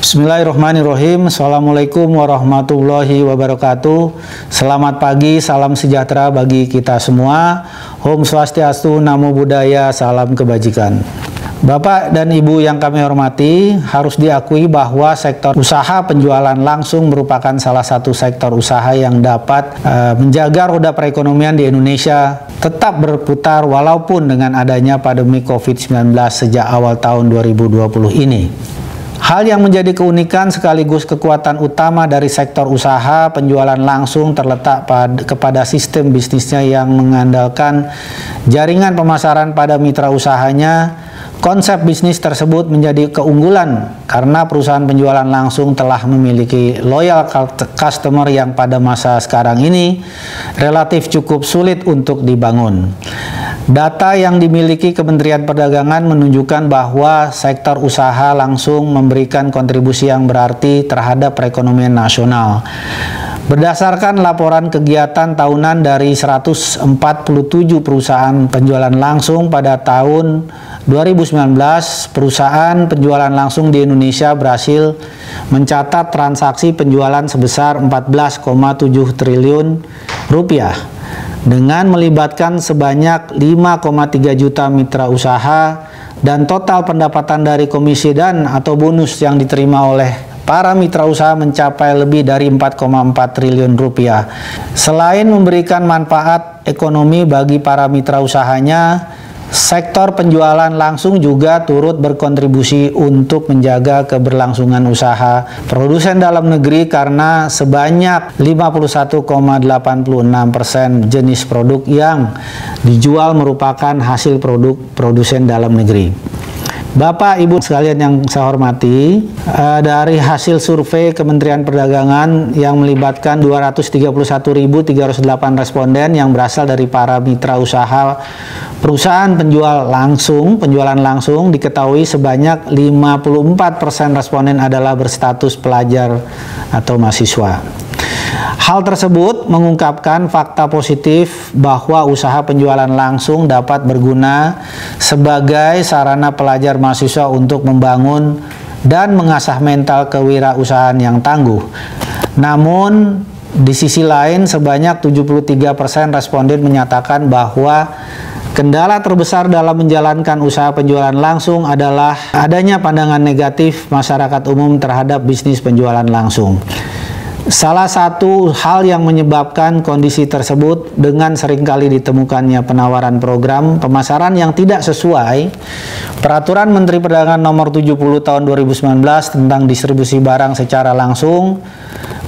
Bismillahirrahmanirrahim. Assalamualaikum warahmatullahi wabarakatuh. Selamat pagi, salam sejahtera bagi kita semua. Om Swastiastu, Namo Buddhaya, salam kebajikan. Bapak dan Ibu yang kami hormati, harus diakui bahwa sektor usaha penjualan langsung merupakan salah satu sektor usaha yang dapat menjaga roda perekonomian di Indonesia tetap berputar walaupun dengan adanya pandemi COVID-19 sejak awal tahun 2020 ini. Hal yang menjadi keunikan sekaligus kekuatan utama dari sektor usaha penjualan langsung terletak kepada sistem bisnisnya yang mengandalkan jaringan pemasaran pada mitra usahanya. Konsep bisnis tersebut menjadi keunggulan karena perusahaan penjualan langsung telah memiliki loyal customer yang pada masa sekarang ini relatif cukup sulit untuk dibangun. Data yang dimiliki Kementerian Perdagangan menunjukkan bahwa sektor usaha langsung memberikan kontribusi yang berarti terhadap perekonomian nasional. Berdasarkan laporan kegiatan tahunan dari 147 perusahaan penjualan langsung pada tahun 2019, perusahaan penjualan langsung di Indonesia berhasil mencatat transaksi penjualan sebesar 14,7 triliun rupiah dengan melibatkan sebanyak 5,3 juta mitra usaha dan total pendapatan dari komisi dan atau bonus yang diterima oleh para mitra usaha mencapai lebih dari 4,4 triliun rupiah. Selain memberikan manfaat ekonomi bagi para mitra usahanya, sektor penjualan langsung juga turut berkontribusi untuk menjaga keberlangsungan usaha produsen dalam negeri karena sebanyak 51,86% jenis produk yang dijual merupakan hasil produk produsen dalam negeri. Bapak, Ibu sekalian yang saya hormati, dari hasil survei Kementerian Perdagangan yang melibatkan 231.308 responden yang berasal dari para mitra usaha perusahaan penjualan langsung diketahui sebanyak 54% responden adalah berstatus pelajar atau mahasiswa. Hal tersebut mengungkapkan fakta positif bahwa usaha penjualan langsung dapat berguna sebagai sarana pelajar mahasiswa untuk membangun dan mengasah mental kewirausahaan yang tangguh. Namun, di sisi lain sebanyak 73% responden menyatakan bahwa kendala terbesar dalam menjalankan usaha penjualan langsung adalah adanya pandangan negatif masyarakat umum terhadap bisnis penjualan langsung. Salah satu hal yang menyebabkan kondisi tersebut dengan seringkali ditemukannya penawaran program pemasaran yang tidak sesuai Peraturan Menteri Perdagangan Nomor 70 Tahun 2019 tentang distribusi barang secara langsung.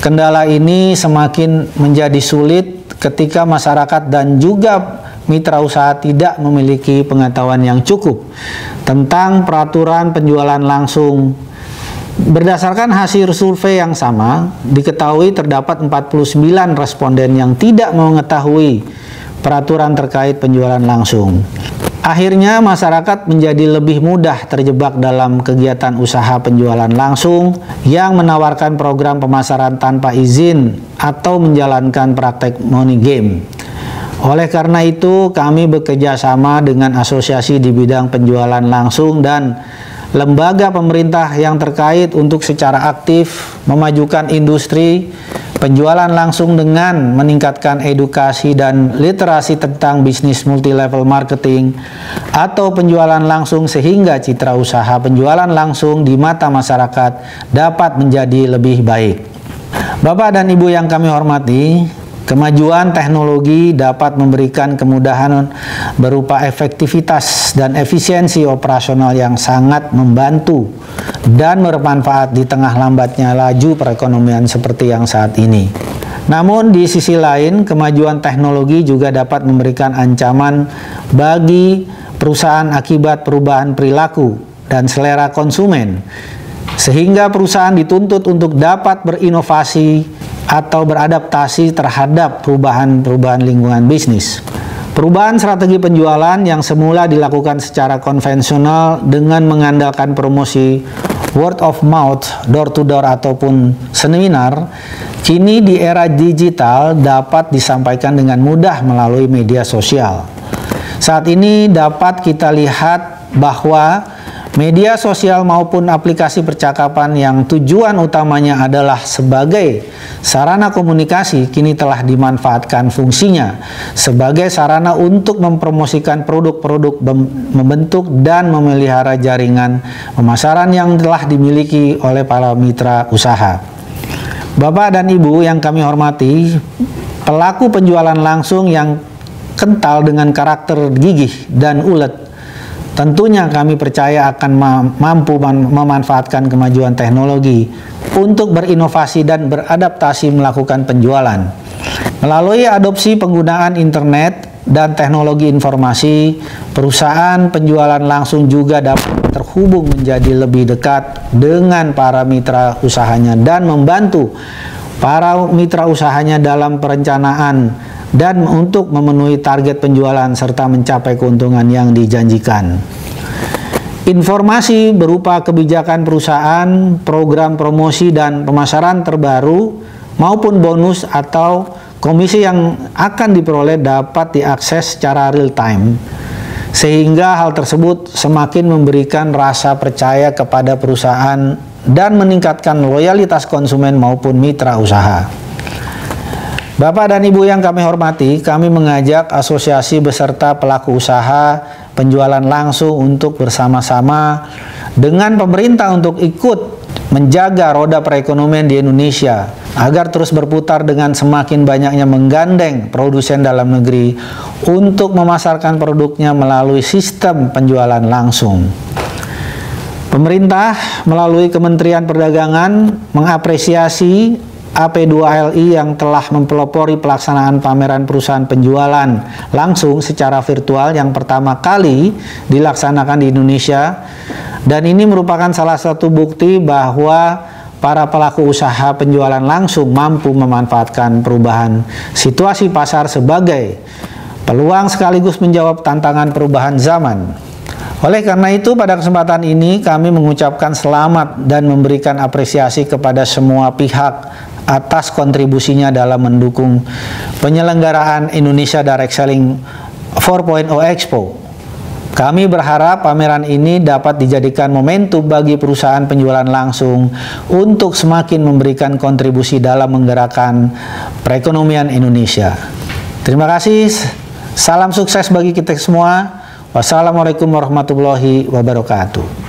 Kendala ini semakin menjadi sulit ketika masyarakat dan juga mitra usaha tidak memiliki pengetahuan yang cukup tentang peraturan penjualan langsung. Berdasarkan hasil survei yang sama, diketahui terdapat 49 responden yang tidak mengetahui peraturan terkait penjualan langsung. Akhirnya masyarakat menjadi lebih mudah terjebak dalam kegiatan usaha penjualan langsung yang menawarkan program pemasaran tanpa izin atau menjalankan praktek money game. Oleh karena itu, kami bekerja sama dengan asosiasi di bidang penjualan langsung dan lembaga pemerintah yang terkait untuk secara aktif memajukan industri penjualan langsung dengan meningkatkan edukasi dan literasi tentang bisnis multi-level marketing atau penjualan langsung sehingga citra usaha penjualan langsung di mata masyarakat dapat menjadi lebih baik. Bapak dan Ibu yang kami hormati, kemajuan teknologi dapat memberikan kemudahan berupa efektivitas dan efisiensi operasional yang sangat membantu dan bermanfaat di tengah lambatnya laju perekonomian seperti yang saat ini. Namun di sisi lain, kemajuan teknologi juga dapat memberikan ancaman bagi perusahaan akibat perubahan perilaku dan selera konsumen, sehingga perusahaan dituntut untuk dapat berinovasi atau beradaptasi terhadap perubahan lingkungan bisnis. Perubahan strategi penjualan yang semula dilakukan secara konvensional dengan mengandalkan promosi word of mouth, door to door ataupun seminar, kini di era digital dapat disampaikan dengan mudah melalui media sosial. Saat ini dapat kita lihat bahwa Media sosial maupun aplikasi percakapan yang tujuan utamanya adalah sebagai sarana komunikasi kini telah dimanfaatkan fungsinya sebagai sarana untuk mempromosikan produk-produk, membentuk dan memelihara jaringan pemasaran yang telah dimiliki oleh para mitra usaha. Bapak dan Ibu yang kami hormati, pelaku penjualan langsung yang kental dengan karakter gigih dan ulet tentunya kami percaya akan mampu memanfaatkan kemajuan teknologi untuk berinovasi dan beradaptasi melakukan penjualan. Melalui adopsi penggunaan internet dan teknologi informasi, perusahaan penjualan langsung juga dapat terhubung menjadi lebih dekat dengan para mitra usahanya dan membantu para mitra usahanya dalam perencanaan dan untuk memenuhi target penjualan serta mencapai keuntungan yang dijanjikan. Informasi berupa kebijakan perusahaan, program promosi dan pemasaran terbaru maupun bonus atau komisi yang akan diperoleh dapat diakses secara real time, sehingga hal tersebut semakin memberikan rasa percaya kepada perusahaan dan meningkatkan loyalitas konsumen maupun mitra usaha. Bapak dan Ibu yang kami hormati, kami mengajak asosiasi beserta pelaku usaha penjualan langsung untuk bersama-sama dengan pemerintah untuk ikut menjaga roda perekonomian di Indonesia agar terus berputar dengan semakin banyaknya menggandeng produsen dalam negeri untuk memasarkan produknya melalui sistem penjualan langsung. Pemerintah melalui Kementerian Perdagangan mengapresiasi AP2LI yang telah mempelopori pelaksanaan pameran perusahaan penjualan langsung secara virtual yang pertama kali dilaksanakan di Indonesia, dan ini merupakan salah satu bukti bahwa para pelaku usaha penjualan langsung mampu memanfaatkan perubahan situasi pasar sebagai peluang sekaligus menjawab tantangan perubahan zaman. Oleh karena itu, pada kesempatan ini kami mengucapkan selamat dan memberikan apresiasi kepada semua pihak atas kontribusinya dalam mendukung penyelenggaraan Indonesia Direct Selling 4.0 Expo. Kami berharap pameran ini dapat dijadikan momentum bagi perusahaan penjualan langsung untuk semakin memberikan kontribusi dalam menggerakkan perekonomian Indonesia. Terima kasih, salam sukses bagi kita semua. Wassalamualaikum warahmatullahi wabarakatuh.